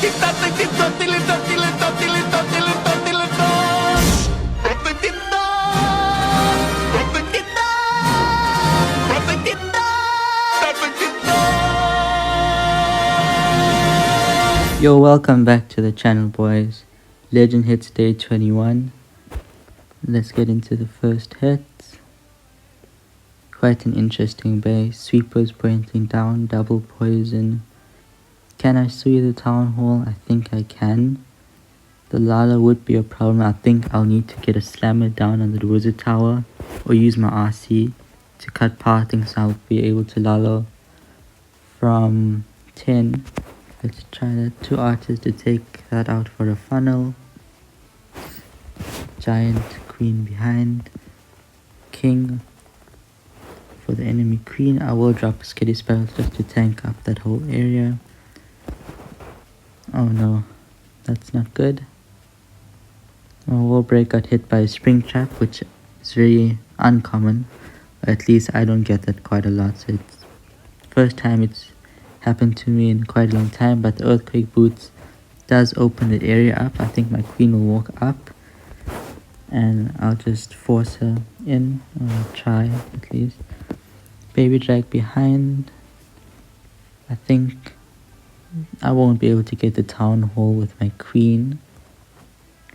Yo, welcome back to the channel, boys. Legend hits day 21. Let's get into the first hit. Quite an interesting base. Sweepers pointing down, double poison. Can I sweep the town hall? I think I can. The Lalo would be a problem. I think I'll need to get a slammer down on the wizard tower or use my RC to cut parting, so I'll be able to Lalo from 10. Let's try that. 2 archers to take that out for a funnel. Giant queen behind. King for the enemy queen. I will drop a skitty spell just to tank up that whole area. Oh no, that's not good. My wall break got hit by a spring trap, which is very uncommon. At least I don't get that quite a lot, so it's first time it's happened to me in quite a long time. But the earthquake boots does open the area up. I think my queen will walk up and I'll just force her in, or try at least. Baby drag behind. I think I won't be able to get the town hall with my queen,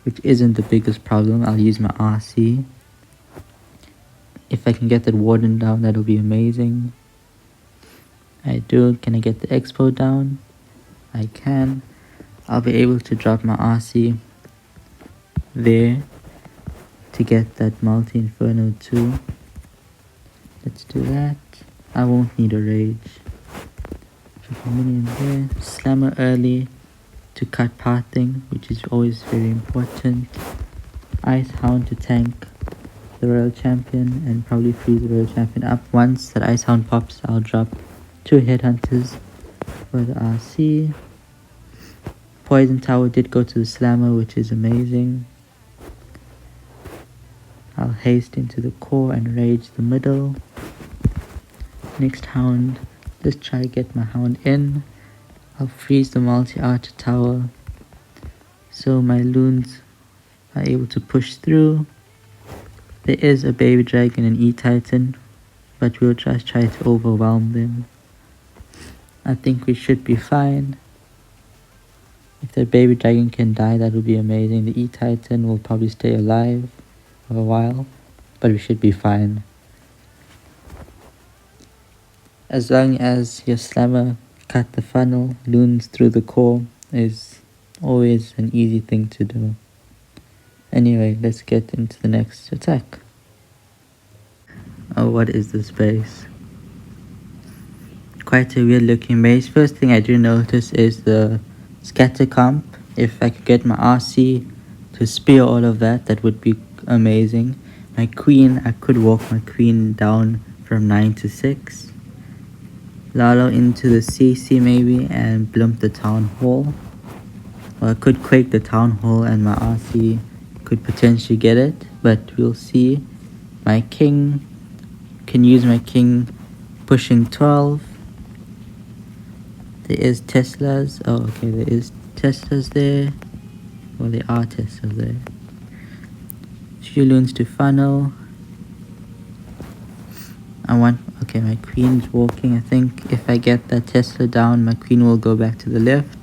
which isn't the biggest problem. I'll use my RC. If I can get that warden down, that'll be amazing. I do. Can I get the expo down? I can. I'll be able to drop my RC there to get that multi-inferno too. Let's do that. I won't need a rage. Drop a minion there. Slammer early to cut pathing, which is always very important. Ice Hound to tank the Royal Champion and probably freeze the Royal Champion up. Once that Ice Hound pops, I'll drop 2 Headhunters for the RC. Poison Tower did go to the Slammer, which is amazing. I'll haste into the core and rage the middle. Next Hound, just try to get my Hound in. I'll freeze the multi-archer tower so my loons are able to push through. There is a baby dragon and E-Titan, but we'll just try to overwhelm them. I think we should be fine. If the baby dragon can die, that would be amazing. The E-Titan will probably stay alive for a while, but we should be fine. As long as your slammer cut the funnel, loons through the core is always an easy thing to do. Anyway, let's get into the next attack. Oh, what is this base? Quite a weird looking base. First thing I do notice is the scatter comp. If I could get my RC to spear all of that, that would be amazing. My queen, I could walk my queen down from 9 to 6. Lalo into the CC maybe and blump the town hall. Or I could quake the town hall and my RC could potentially get it, but we'll see. My king, can use my king pushing 12. There is Teslas. Oh, okay, there is Teslas there. Well, there are Teslas there. Few loons to funnel. Okay, my queen's walking. I think if I get that Tesla down, my queen will go back to the left.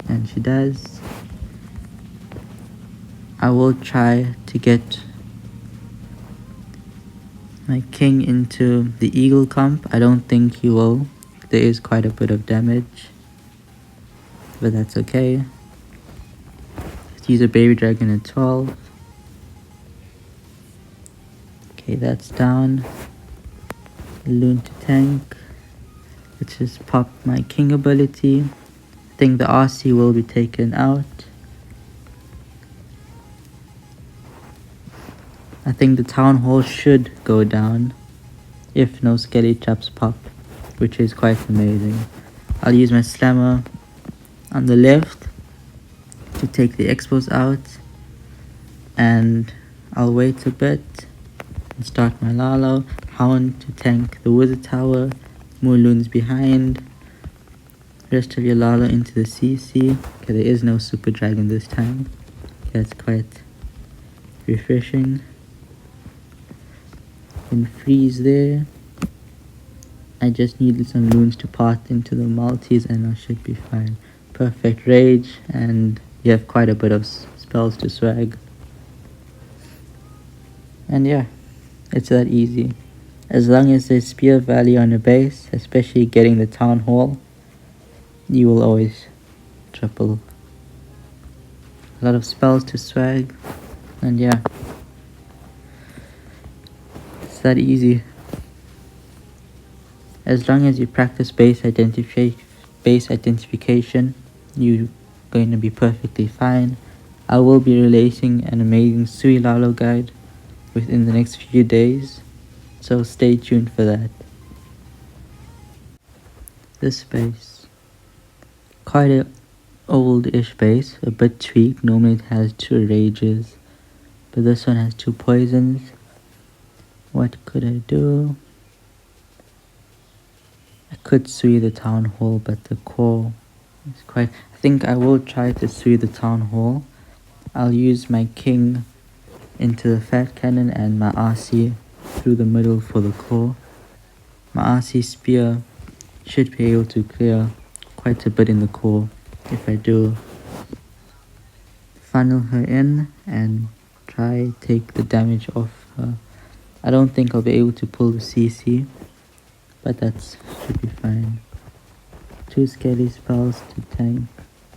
And she does. I will try to get my king into the eagle comp. I don't think he will. There is quite a bit of damage, but that's okay. Let's use a baby dragon at 12. Okay, that's down. Loon to tank. Let's just pop my king ability. I think the RC will be taken out. I think the town hall should go down if no skelly traps pop, which is quite amazing. I'll use my slammer on the left to take the expos out, and I'll wait a bit and start my Lalo. Hound to tank the wizard tower, more loons behind. Rest of your Lalo into the CC. Okay, there is no Super Dragon this time. Okay, that's quite refreshing. And freeze there. I just needed some loons to part into the multis and I should be fine. Perfect rage, and you have quite a bit of spells to swag. And yeah, it's that easy. As long as there's spear value on the base, especially getting the town hall, you will always triple. A lot of spells to swag, and yeah, it's that easy. As long as you practice base identification, you're going to be perfectly fine. I will be releasing an amazing Sui Lalo guide within the next few days, so stay tuned for that. This base, quite a old-ish base, a bit tweaked. Normally it has 2 rages, but this one has 2 poisons. What could I do? I could Sui the town hall, but the core is quite... I think I will try to Sui the town hall. I'll use my king into the fat cannon and my RC through the middle for the core. My RC spear should be able to clear quite a bit in the core if I do funnel her in and try take the damage off her. I don't think I'll be able to pull the CC, but that should be fine. 2 skelly spells to tank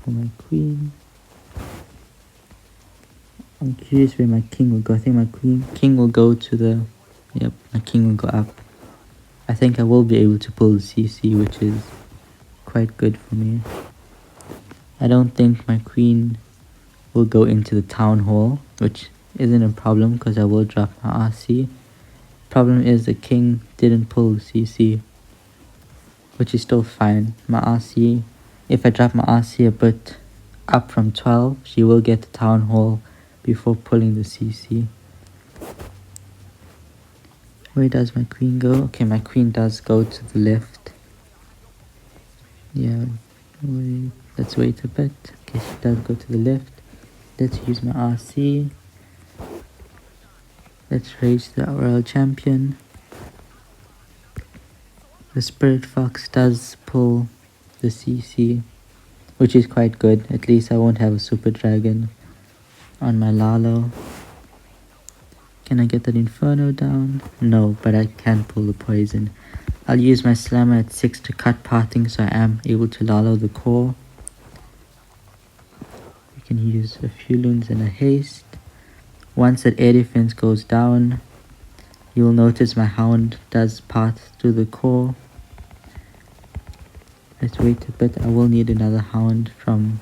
for my queen. I'm curious where my king will go. I think my king will go to the... Yep, my king will go up. I think I will be able to pull the CC, which is quite good for me. I don't think my queen will go into the town hall, which isn't a problem because I will drop my RC. Problem is the king didn't pull the CC, which is still fine. My RC, if I drop my RC a bit up from 12, she will get the town hall before pulling the CC. Where does my queen go? Okay, my queen does go to the left. Yeah, let's wait a bit. Okay, she does go to the left. Let's use my RC. Let's raise the royal champion. The spirit fox does pull the CC, which is quite good. At least I won't have a super dragon on my Lalo. Can I get that inferno down? No, but I can pull the poison. I'll use my slammer at 6 to cut parting, so I am able to Lalo the core. We can use a few loons and a haste. Once that air defense goes down, you'll notice my hound does part through the core. Let's wait a bit. I will need another hound from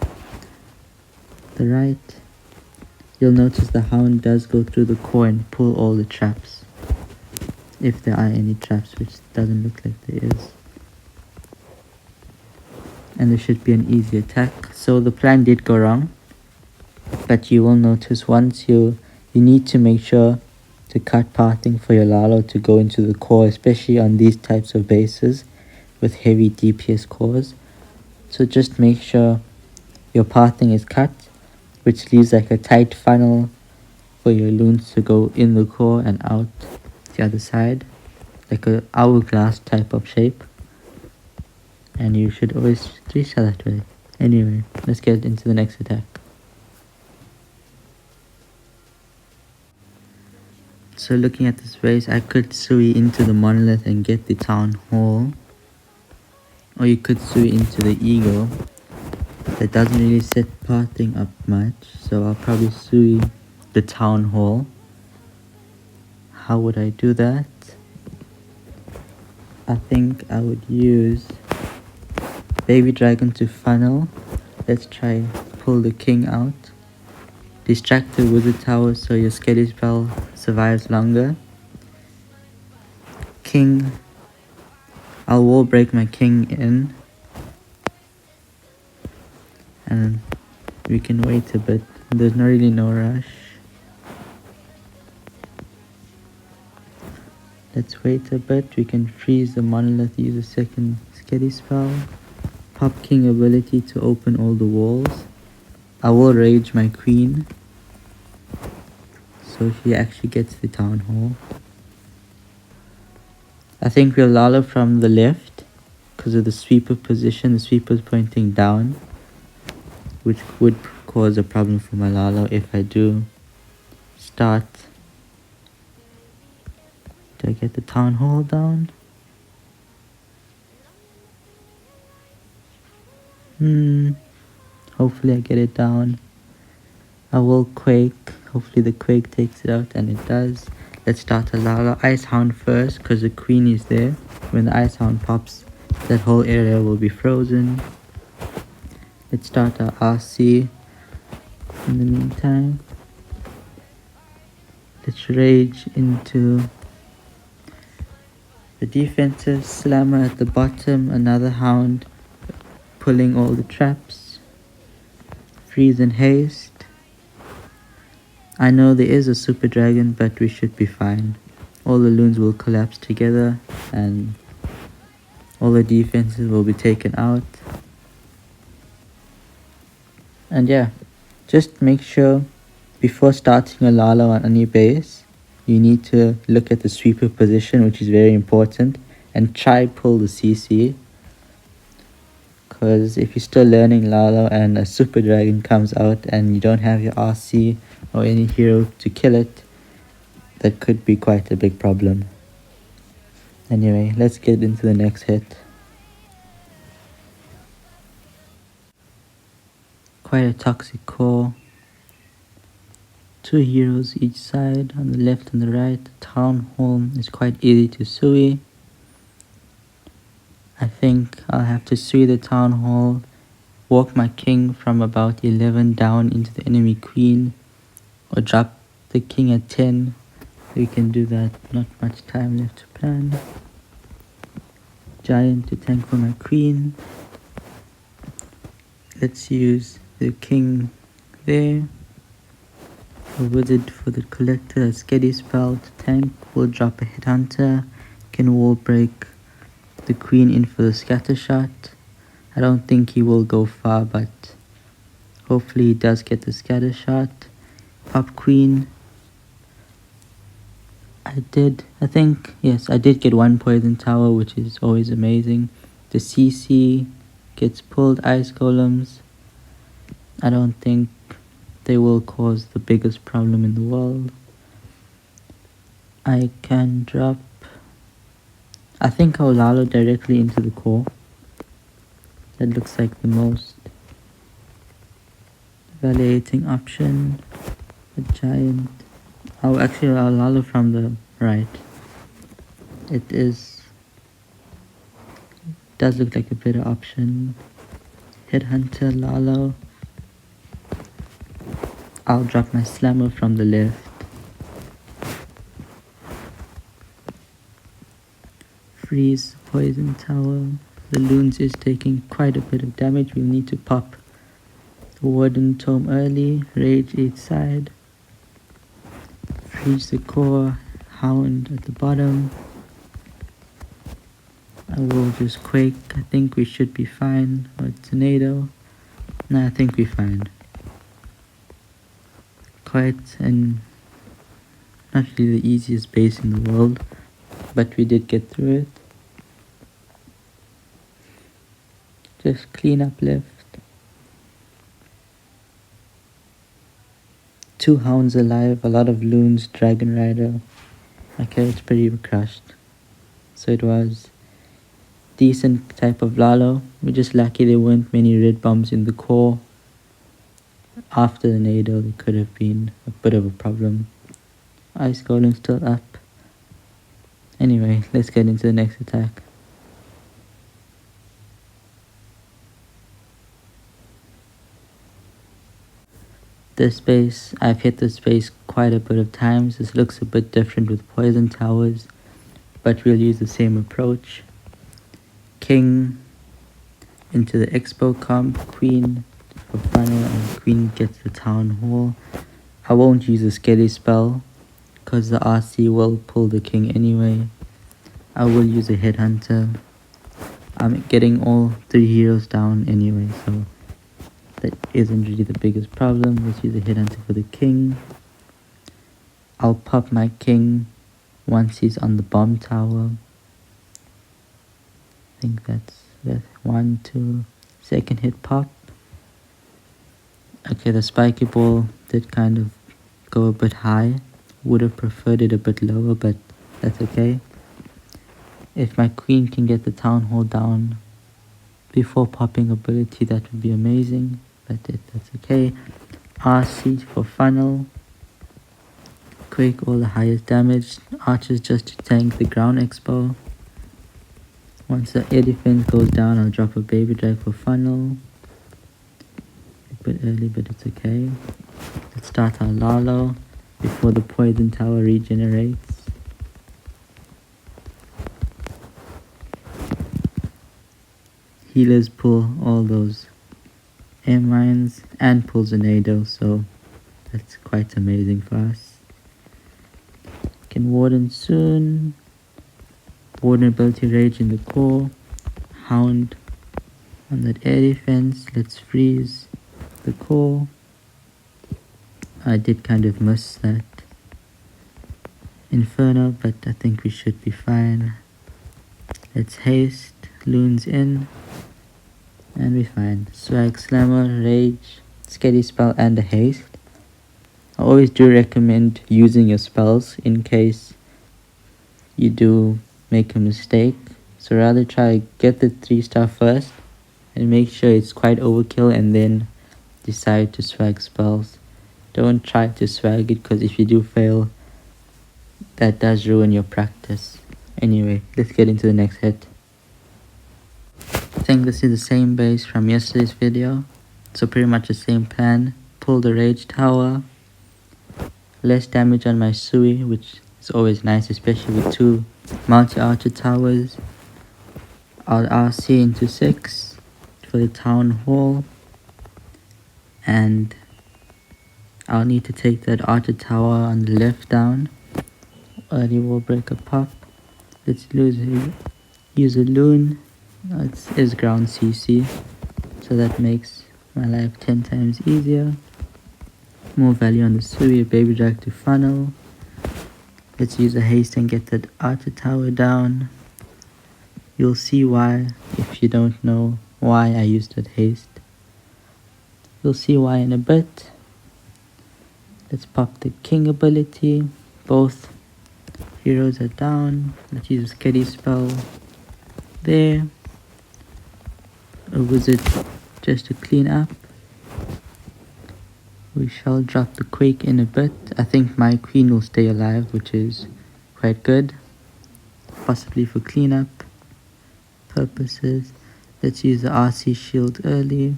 the right. You'll notice the hound does go through the core and pull all the traps, if there are any traps, which doesn't look like there is. And there should be an easy attack. So the plan did go wrong, but you will notice once you need to make sure to cut pathing for your Lalo to go into the core, especially on these types of bases with heavy DPS cores. So just make sure your pathing is cut, which leaves like a tight funnel for your loons to go in the core and out the other side, like a hourglass type of shape. And you should always reach that way. Anyway, let's get into the next attack. So looking at this race, I could Sui into the monolith and get the town hall, or you could Sui into the eagle. That doesn't really set pathing up much, so I'll probably Sui the town hall. How would I do that? I think I would use baby dragon to funnel. Let's try pull the king out. Distract the wizard tower so your skelly spell survives longer. King, I'll wall break my king in, and we can wait a bit. There's not really no rush. Let's wait a bit. We can freeze the monolith, use a second skelly spell. pop king ability to open all the walls. I will rage my queen, so she actually gets the town hall. I think we'll Lalo from the left because of the sweeper position. The sweeper's pointing down, which would cause a problem for my Lalo if I do start. Do I get the town hall down? Hopefully I get it down. I will quake. Hopefully the quake takes it out, and it does. Let's start a Lalo. Ice Hound first because the queen is there. When the Ice Hound pops, that whole area will be frozen. Let's start our RC. In the meantime, let's rage into the defensive slammer at the bottom. Another hound pulling all the traps. Freeze and haste. I know there is a super dragon, but we should be fine. All the loons will collapse together and all the defenses will be taken out. And yeah, just make sure before starting a Lalo on any base, you need to look at the sweeper position, which is very important, and try pull the CC. Because if you're still learning Lalo and a super dragon comes out and you don't have your RC or any hero to kill it, that could be quite a big problem. Anyway, let's get into the next hit. Quite a toxic core. 2 heroes each side, on the left and the right. The town hall is quite easy to sui. I think I'll have to sui the town hall, walk my king from about 11 down into the enemy queen, or drop the king at 10. We can do that, not much time left to plan. Giant to tank for my queen. Let's use the king there. A wizard for the collector, a steady spell to tank. We'll drop a headhunter. Can wall break the queen in for the scatter shot. I don't think he will go far, but hopefully he does get the scatter shot. Pop queen. I did get 1 poison tower, which is always amazing. The CC gets pulled. Ice golems. I don't think they will cause the biggest problem in the world. I can drop. I think I'll Lalo directly into the core. That looks like the most evaluating option. A giant. I'll Lalo from the right. It does look like a better option. Headhunter, Lalo. I'll drop my slammer from the left. Freeze poison tower. The loons is taking quite a bit of damage. We need to pop the warden tome early. Rage each side. Freeze the core. Hound at the bottom. I will just quake. I think we should be fine. Or tornado. No, I think we're fine. Quite and not really the easiest base in the world, but we did get through it. Just clean up left. 2 hounds alive, a lot of loons, dragon rider. Okay, it's pretty crushed. So it was decent type of Lalo. We're just lucky there weren't many red bombs in the core. After the nado, there could have been a bit of a problem. Ice golem still up. Anyway, let's get into the next attack. This base, I've hit this base quite a bit of times. This looks a bit different with poison towers, but we'll use the same approach. King into the expo comp, queen for funnel, and queen gets the town hall. I won't use a skelly spell because the RC will pull the king anyway. I will use a headhunter. I'm getting all 3 heroes down anyway, so that isn't really the biggest problem. Let's use a headhunter for the king. I'll pop my king once he's on the bomb tower. I think that's 1, 2, second hit pop. Okay, the spiky ball did kind of go a bit high. Would have preferred it a bit lower, but that's okay. If my queen can get the town hall down before popping ability, that would be amazing, but that's okay. RC for funnel. Quake all the highest damage. Archers just to tank the ground expo. Once the air defense goes down, I'll drop a baby drag for funnel. A bit early, but it's okay. Let's start our Lalo before the poison tower regenerates. Healers pull all those air mines and pulls a nado, so that's quite amazing for us. Can warden soon. Warden ability rage in the core. Hound on that air defense. Let's freeze the core. I did kind of miss that Inferno, but I think we should be fine. Let's haste. Loons in. And we're fine. Swag Slammer, Rage, Steady Spell, and a haste. I always do recommend using your spells in case you do make a mistake. So rather try get the 3-star first and make sure it's quite overkill and then decide to swag spells. Don't try to swag it, because if you do fail, that does ruin your practice. Anyway, let's get into the next hit. I think this is the same base from yesterday's video, so pretty much the same plan. Pull the rage tower, less damage on my Sui, which is always nice, especially with 2 multi-archer towers. I'll RC into 6 for the town hall, and I'll need to take that archer tower on the left down. Early wall breaker pop. Let's use a loon. It is ground CC, so that makes my life 10 times easier. More value on the Sui, a baby drag to funnel. Let's use a haste and get that archer tower down. You'll see why if you don't know why I used that haste. You'll see why in a bit. Let's pop the king ability. Both heroes are down. Let's use a steady spell there. A wizard just to clean up. We shall drop the quake in a bit. I think my queen will stay alive, which is quite good. Possibly for cleanup purposes. Let's use the RC shield early.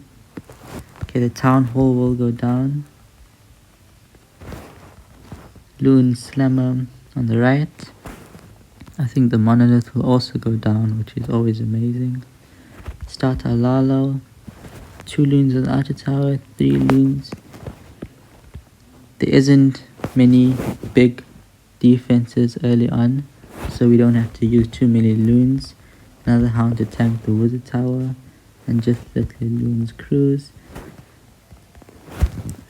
Okay, the town hall will go down. Loon Slammer on the right. I think the monolith will also go down, which is always amazing. Start our Lalo. 2 loons on the archer tower, 3 loons. There isn't many big defenses early on, so we don't have to use too many loons. Another hound to tank the wizard tower, and just let the loons cruise.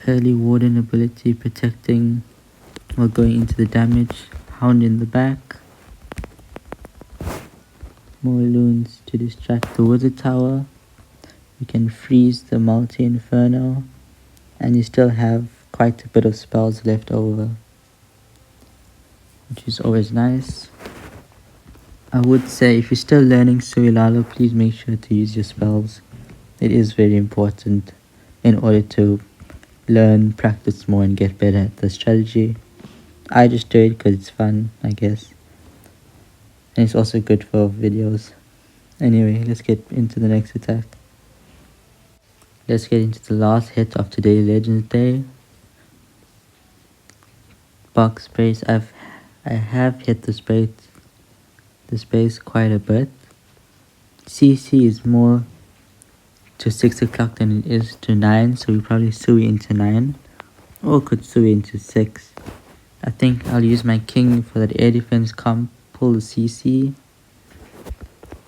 Early warden ability protecting while going into the damage. Hound in the back. More loons to distract the wizard tower. You can freeze the multi-inferno, and you still have quite a bit of spells left over, which is always nice. I would say if you're still learning Sui Lalo, please make sure to use your spells. It is very important in order to learn, practice more, and get better at the strategy. I just do it because it's fun, I guess. And it's also good for videos. Anyway, let's get into the next attack. Let's get into the last hit of today's Legends Day. Box space. I have hit the space quite a bit. CC is more to 6 o'clock than it is to 9, so we probably Sui into 9, or could Sui into 6. I think I'll use my king for that air defense comp, pull the CC.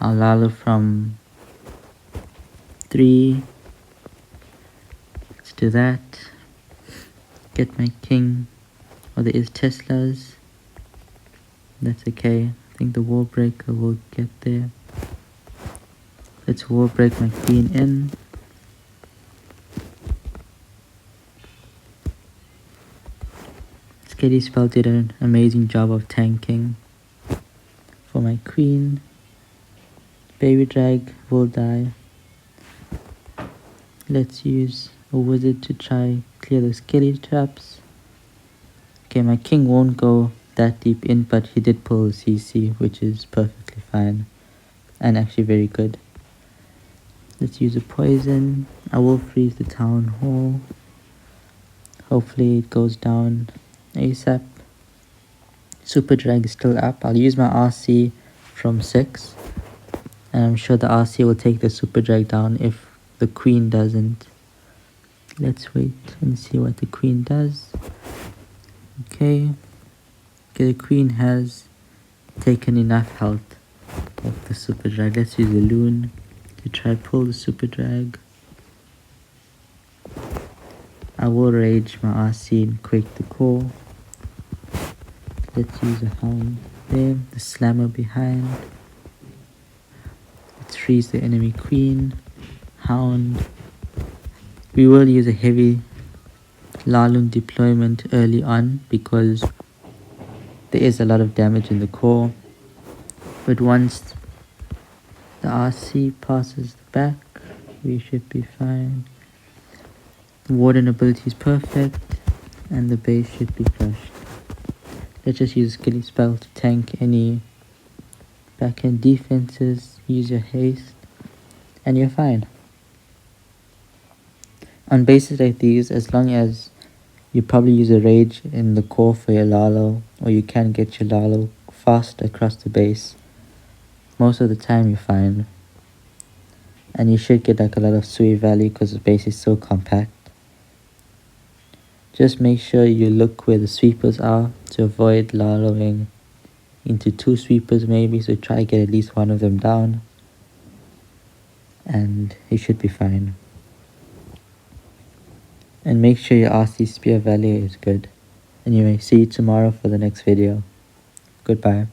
I'll Lalo from 3. Let's do that. Get my king. Oh, there is Teslas. That's okay. I think the wall breaker will get there. Let's wall break my queen in. Skelly Spell did an amazing job of tanking for my queen. Baby drag will die. Let's use a wizard to try clear the skelly traps. Okay, my king won't go that deep in, but he did pull a CC, which is perfectly fine and actually very good. Let's use a poison. I will freeze the town hall. Hopefully it goes down ASAP. Super drag is still up. I'll use my RC from 6, and I'm sure the RC will take the super drag down if the queen doesn't. Let's wait and see what the queen does. Okay, the queen has taken enough health of the super drag. Let's use a loon to try pull the super drag. I will rage my RC and quake the core. Let's use a hound there, the slammer behind. Let's freeze the enemy queen. Hound. We will use a heavy Lalo deployment early on because there is a lot of damage in the core. But once the RC passes the back, we should be fine. The warden ability is perfect and the base should be crushed. Let's just use a Skelly spell to tank any backhand defenses. Use your haste and you're fine. On bases like these, as long as you probably use a rage in the core for your Lalo, or you can get your Lalo fast across the base, most of the time you're fine. And you should get like a lot of sweep value because the base is so compact. Just make sure you look where the sweepers are to avoid Laloing into 2 sweepers maybe, so try to get at least one of them down and you should be fine. And make sure your RC spear value is good. Anyway, see you tomorrow for the next video. Goodbye.